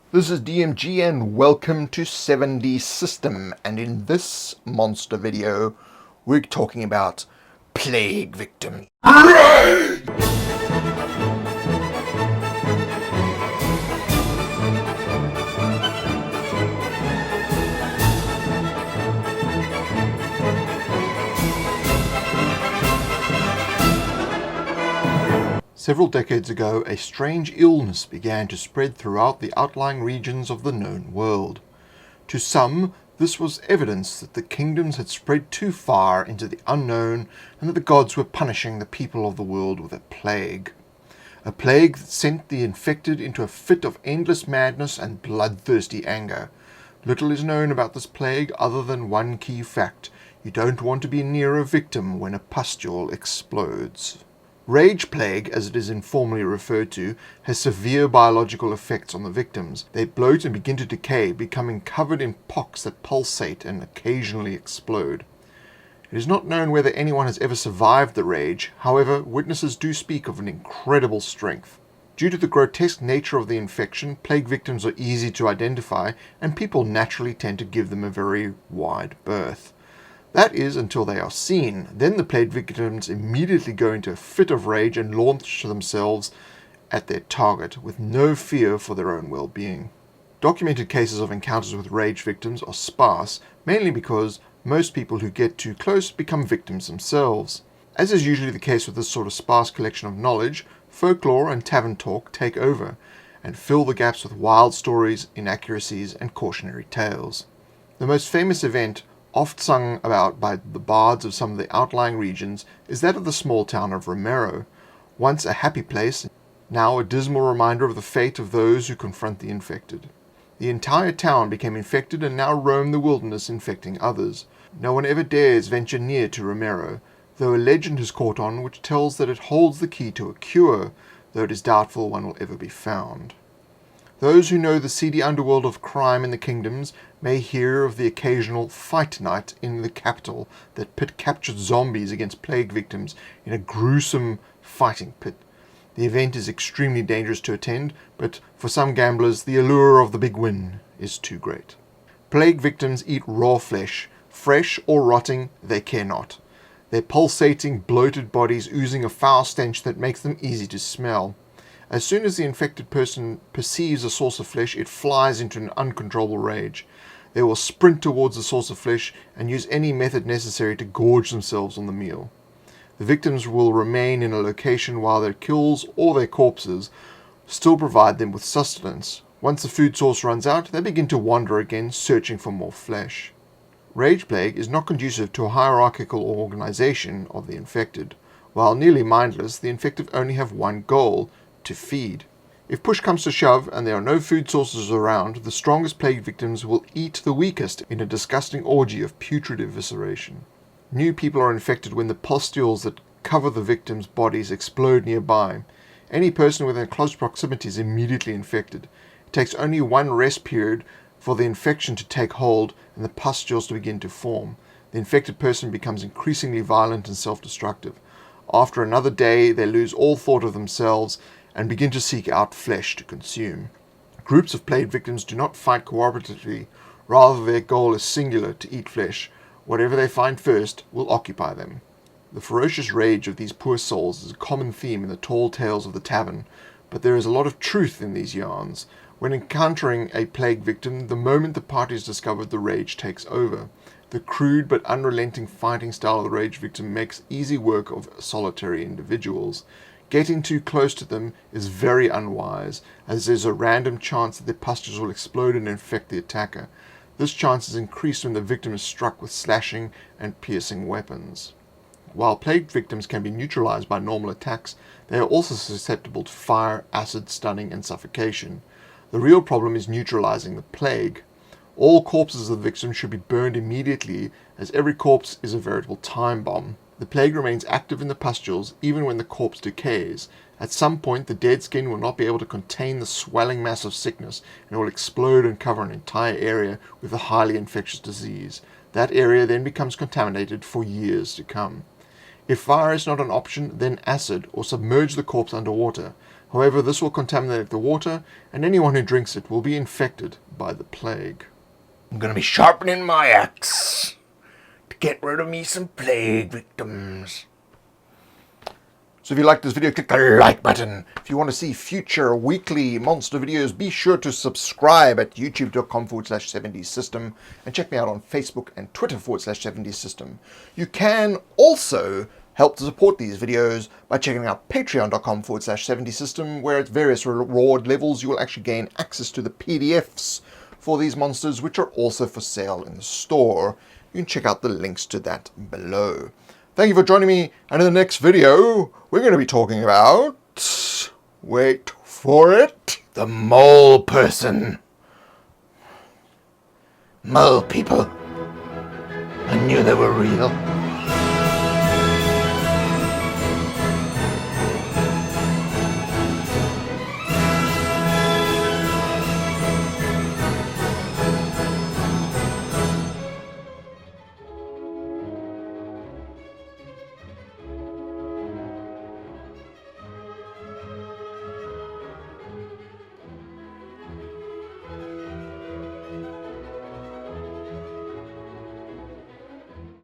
This is DMG and welcome to 7D System, and in this monster video we're talking about plague victims. Several decades ago, a strange illness began to spread throughout the outlying regions of the known world. To some, this was evidence that the kingdoms had spread too far into the unknown and that the gods were punishing the people of the world with a plague. A plague that sent the infected into a fit of endless madness and bloodthirsty anger. Little is known about this plague other than one key fact: you don't want to be near a victim when a pustule explodes. Rage plague, as it is informally referred to, has severe biological effects on the victims. They bloat and begin to decay, becoming covered in pocks that pulsate and occasionally explode. It is not known whether anyone has ever survived the rage. However, witnesses do speak of an incredible strength. Due to the grotesque nature of the infection, plague victims are easy to identify, and people naturally tend to give them a very wide berth. That is, until they are seen. Then the plague victims immediately go into a fit of rage and launch themselves at their target, with no fear for their own well-being. Documented cases of encounters with rage victims are sparse, mainly because most people who get too close become victims themselves. As is usually the case with this sort of sparse collection of knowledge, folklore and tavern talk take over, and fill the gaps with wild stories, inaccuracies, and cautionary tales. The most famous event, oft sung about by the bards of some of the outlying regions, is that of the small town of Romero, once a happy place, now a dismal reminder of the fate of those who confront the infected. The entire town became infected and now roam the wilderness infecting others. No one ever dares venture near to Romero, though a legend has caught on which tells that it holds the key to a cure, though it is doubtful one will ever be found. Those who know the seedy underworld of crime in the kingdoms may hear of the occasional fight night in the capital that pit captured zombies against plague victims in a gruesome fighting pit. The event is extremely dangerous to attend, but for some gamblers the allure of the big win is too great. Plague victims eat raw flesh. Fresh or rotting, they care not. Their pulsating, bloated bodies oozing a foul stench that makes them easy to smell. As soon as the infected person perceives a source of flesh, it flies into an uncontrollable rage. They will sprint towards the source of flesh and use any method necessary to gorge themselves on the meal. The victims will remain in a location while their kills or their corpses still provide them with sustenance. Once the food source runs out, they begin to wander again, searching for more flesh. Rage plague is not conducive to a hierarchical organization of the infected. While nearly mindless, the infected only have one goal: to feed. If push comes to shove and there are no food sources around, the strongest plague victims will eat the weakest in a disgusting orgy of putrid evisceration. New people are infected when the pustules that cover the victims' bodies explode nearby. Any person within close proximity is immediately infected. It takes only one rest period for the infection to take hold and the pustules to begin to form. The infected person becomes increasingly violent and self-destructive. After another day, they lose all thought of themselves and begin to seek out flesh to consume. Groups of plague victims do not fight cooperatively, rather their goal is singular: to eat flesh. Whatever they find first will occupy them. The ferocious rage of these poor souls is a common theme in the tall tales of the tavern, but there is a lot of truth in these yarns. When encountering a plague victim, the moment the party is discovered, the rage takes over. The crude but unrelenting fighting style of the rage victim makes easy work of solitary individuals. Getting too close to them is very unwise, as there's a random chance that their pustules will explode and infect the attacker. This chance is increased when the victim is struck with slashing and piercing weapons. While plague victims can be neutralized by normal attacks, they are also susceptible to fire, acid, stunning, and suffocation. The real problem is neutralizing the plague. All corpses of the victims should be burned immediately, as every corpse is a veritable time bomb. The plague remains active in the pustules even when the corpse decays. At some point, the dead skin will not be able to contain the swelling mass of sickness and will explode and cover an entire area with a highly infectious disease. That area then becomes contaminated for years to come. If fire is not an option, then acid, or submerge the corpse underwater. However, this will contaminate the water, and anyone who drinks it will be infected by the plague. I'm gonna be sharpening my axe to get rid of me some plague victims. So if you like this video, click the like button. If you want to see future weekly monster videos, be sure to subscribe at youtube.com/70system and check me out on Facebook and Twitter /70system. You can also help to support these videos by checking out patreon.com/70system, where at various reward levels you will actually gain access to the PDFs for these monsters, which are also for sale in the store. You can check out the links to that below. Thank you for joining me, and in the next video, we're going to be talking about... wait for it... the mole person. Mole people. I knew they were real.